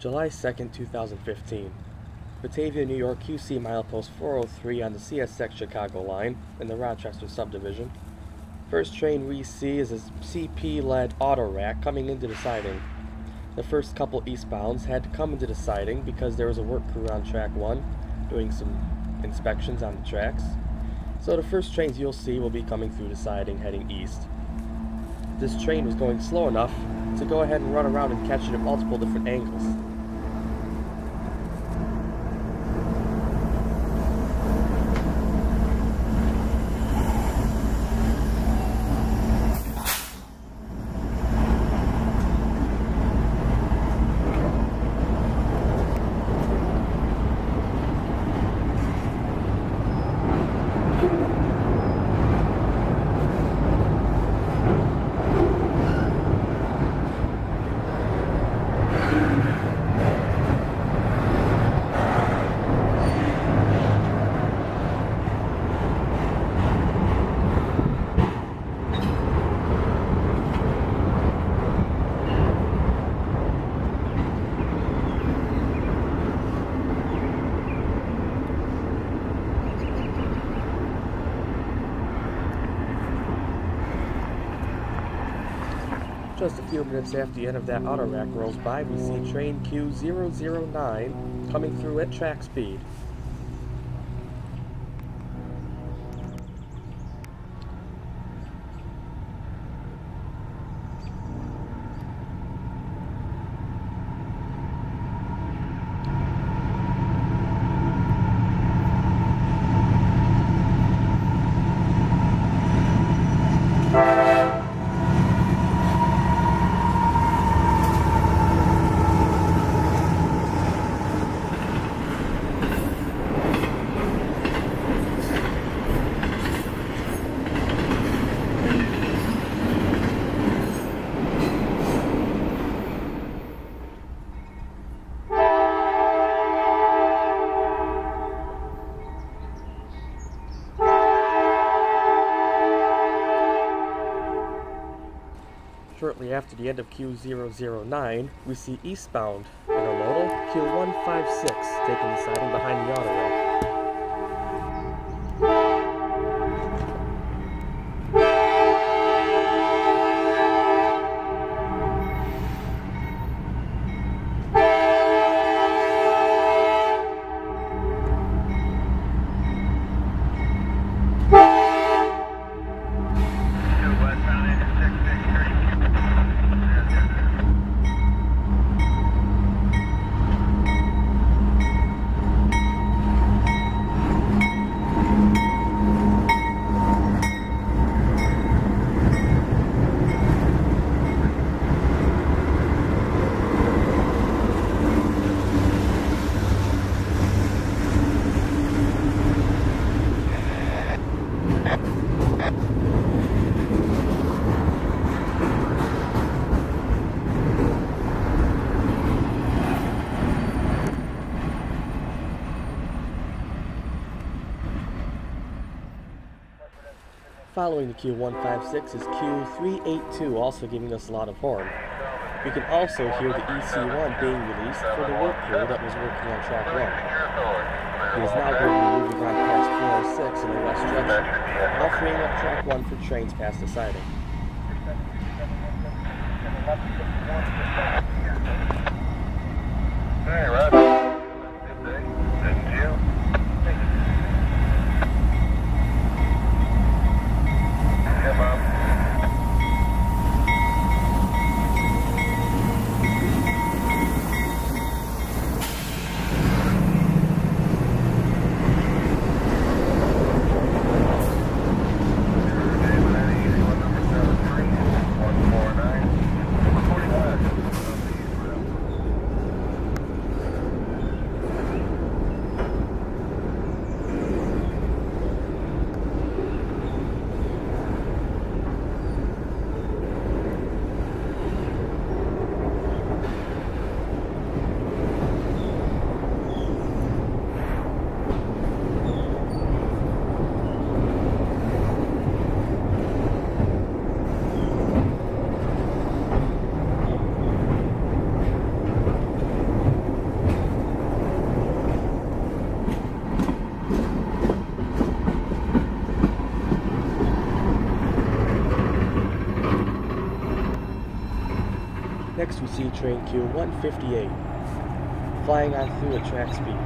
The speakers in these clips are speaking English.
July 2nd, 2015. Batavia, New York, QC milepost 403 on the CSX Chicago line in the Rochester subdivision. First train we see is a CP-led auto rack coming into the siding. The first couple eastbounds had to come into the siding because there was a work crew on track 1 doing some inspections on the tracks. So the first trains you'll see will be coming through the siding heading east. This train was going slow enough to go ahead and run around and catch it at multiple different angles. Just a few minutes after the end of that auto rack rolls by, we see train Q009 coming through at track speed. Shortly after the end of Q009, we see eastbound intermodal Q156 taking the siding behind the auto rack. Following the Q156 is Q382, also giving us a lot of horn. We can also hear the EC1 being released for the work crew that was working on track 1. It is now going to be moving on past 406 in the west direction, now freeing up track 1 for trains past the siding. Hey, Rob. Good day. Thank you. Yeah, Bob. Next we see train Q158, flying on through at track speed.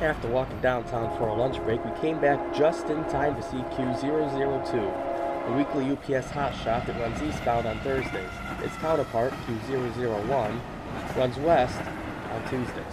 After walking downtown for a lunch break, we came back just in time to see Q002, a weekly UPS hotshot that runs eastbound on Thursdays. Its counterpart, Q001, runs west on Tuesdays.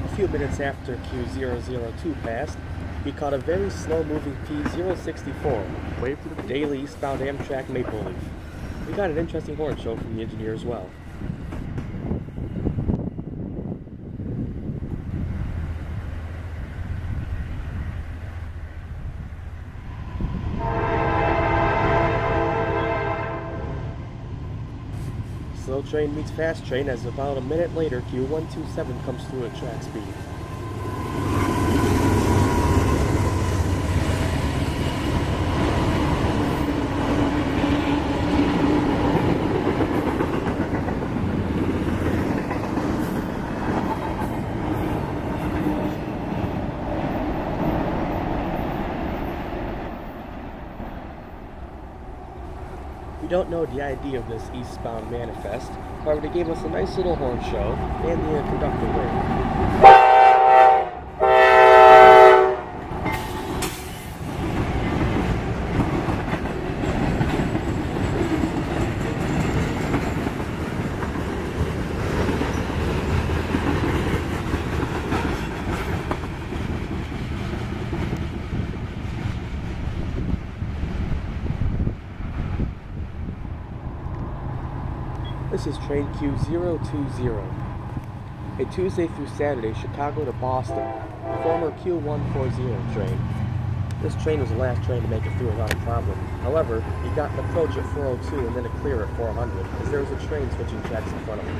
A few minutes after Q002 passed, we caught a very slow-moving P064, a daily eastbound Amtrak Maple Leaf. We got an interesting horn show from the engineer as well. Slow train meets fast train as about a minute later Q127 comes through at track speed. We don't know the idea of this eastbound manifest, however they gave us a nice little horn show and the conductor wave. This is train Q020, a Tuesday through Saturday Chicago to Boston, former Q140 train. This train was the last train to make it through without a problem. However, he got an approach at 402 and then a clear at 400, as there was a train switching tracks in front of him.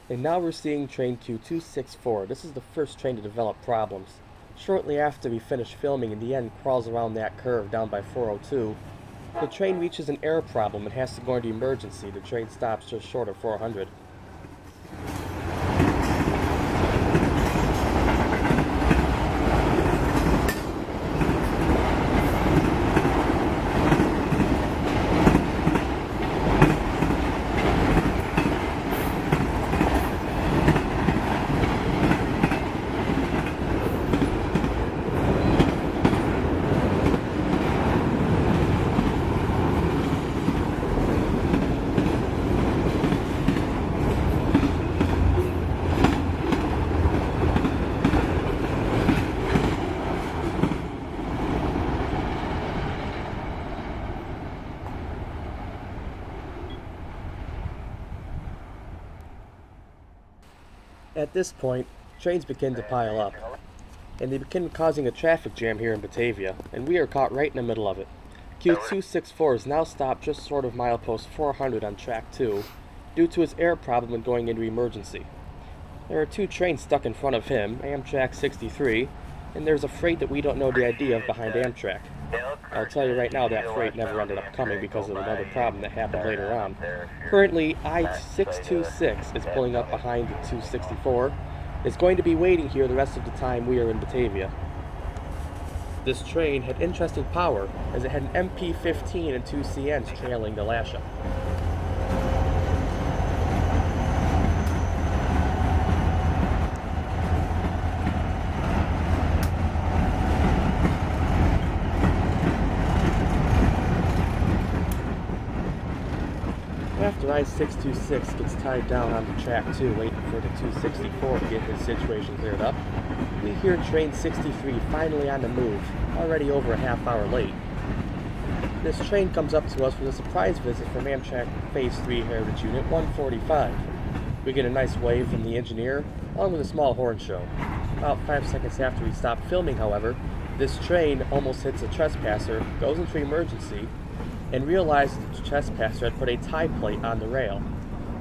And now we're seeing train Q264. This is the first train to develop problems. Shortly after we finish filming and the end crawls around that curve down by 402, the train reaches an air problem and has to go into emergency. The train stops just short of 400. At this point, trains begin to pile up, and they begin causing a traffic jam here in Batavia, and we are caught right in the middle of it. Q264 is now stopped just short of milepost 400 on track 2 due to his air problem and going into emergency. There are 2 trains stuck in front of him, Amtrak 63, and there's a freight that we don't know the ID of behind Amtrak. I'll tell you right now that freight never ended up coming because of another problem that happened later on. Currently, I-626 is pulling up behind the 264. It's going to be waiting here the rest of the time we are in Batavia. This train had interesting power as it had an MP15 and 2 CNs trailing the Lasha. After I-626 gets tied down onto track 2 waiting for the 264 to get his situation cleared up, we hear train 63 finally on the move, already over a half hour late. This train comes up to us with a surprise visit from Amtrak Phase 3 Heritage Unit 145. We get a nice wave from the engineer, along with a small horn show. About 5 seconds after we stop filming, however, this train almost hits a trespasser, goes into emergency, and realized that the trespasser had put a tie plate on the rail.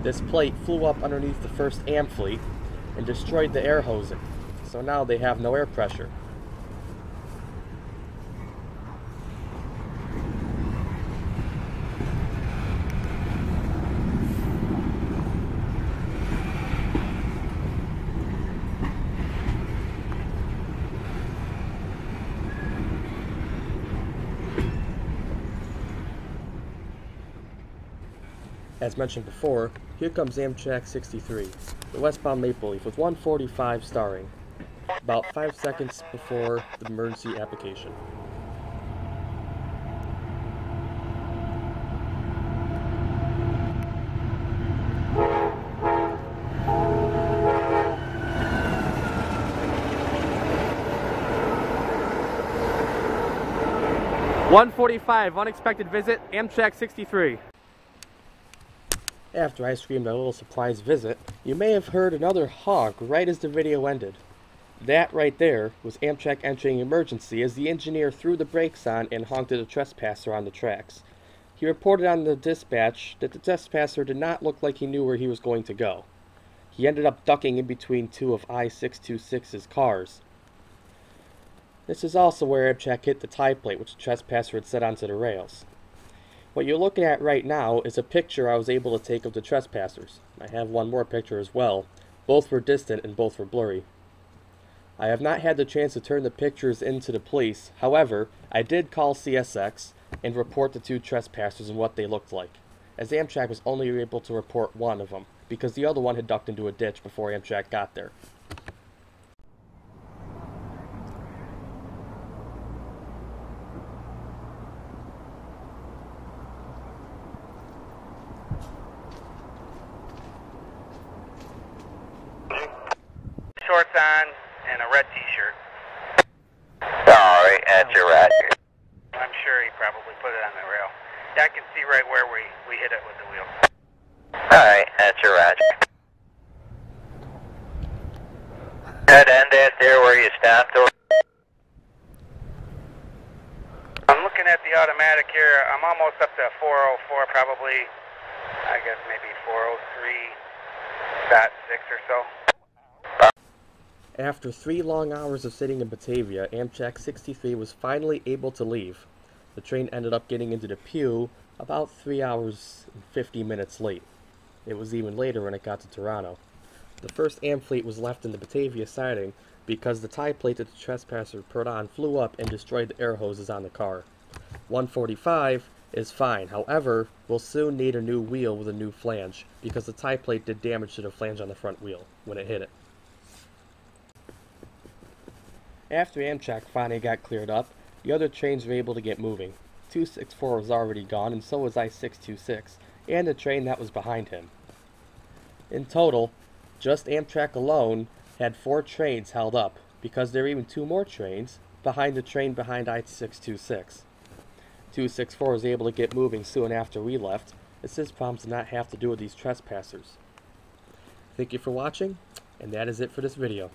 This plate flew up underneath the first AM fleet and destroyed the air hosing, so now they have no air pressure. As mentioned before, here comes Amtrak 63, the westbound Maple Leaf with 145 starring, about 5 seconds before the emergency application. "145, unexpected visit, Amtrak 63. After I screamed a little surprise visit, you may have heard another honk right as the video ended. That right there was Amtrak entering emergency as the engineer threw the brakes on and honked at a trespasser on the tracks. He reported on the dispatch that the trespasser did not look like he knew where he was going to go. He ended up ducking in between 2 of I-626's cars. This is also where Amtrak hit the tie plate which the trespasser had set onto the rails. What you're looking at right now is a picture I was able to take of the trespassers. I have one more picture as well. Both were distant and both were blurry. I have not had the chance to turn the pictures into the police. However, I did call CSX and report the 2 trespassers and what they looked like, as Amtrak was only able to report one of them, because the other one had ducked into a ditch before Amtrak got there. Shorts on and a red t-shirt. Alright, that's your record. I'm sure he probably put it on the rail. Yeah, I can see right where we hit it with the wheel. Alright, that's your record. That end it there where you stopped. I'm looking at the automatic here. I'm almost up to 404 probably. I guess maybe 403.6 or so. After 3 long hours of sitting in Batavia, Amtrak 63 was finally able to leave. The train ended up getting into the Pew about 3 hours and 50 minutes late. It was even later when it got to Toronto. The first AM fleet was left in the Batavia siding because the tie plate that the trespasser put on flew up and destroyed the air hoses on the car. 145 is fine, however, we'll soon need a new wheel with a new flange because the tie plate did damage to the flange on the front wheel when it hit it. After Amtrak finally got cleared up, the other trains were able to get moving. 264 was already gone, and so was I-626, and the train that was behind him. In total, just Amtrak alone had 4 trains held up, because there were even 2 more trains behind the train behind I-626. 264 was able to get moving soon after we left, as his problems did not have to do with these trespassers. Thank you for watching, and that is it for this video.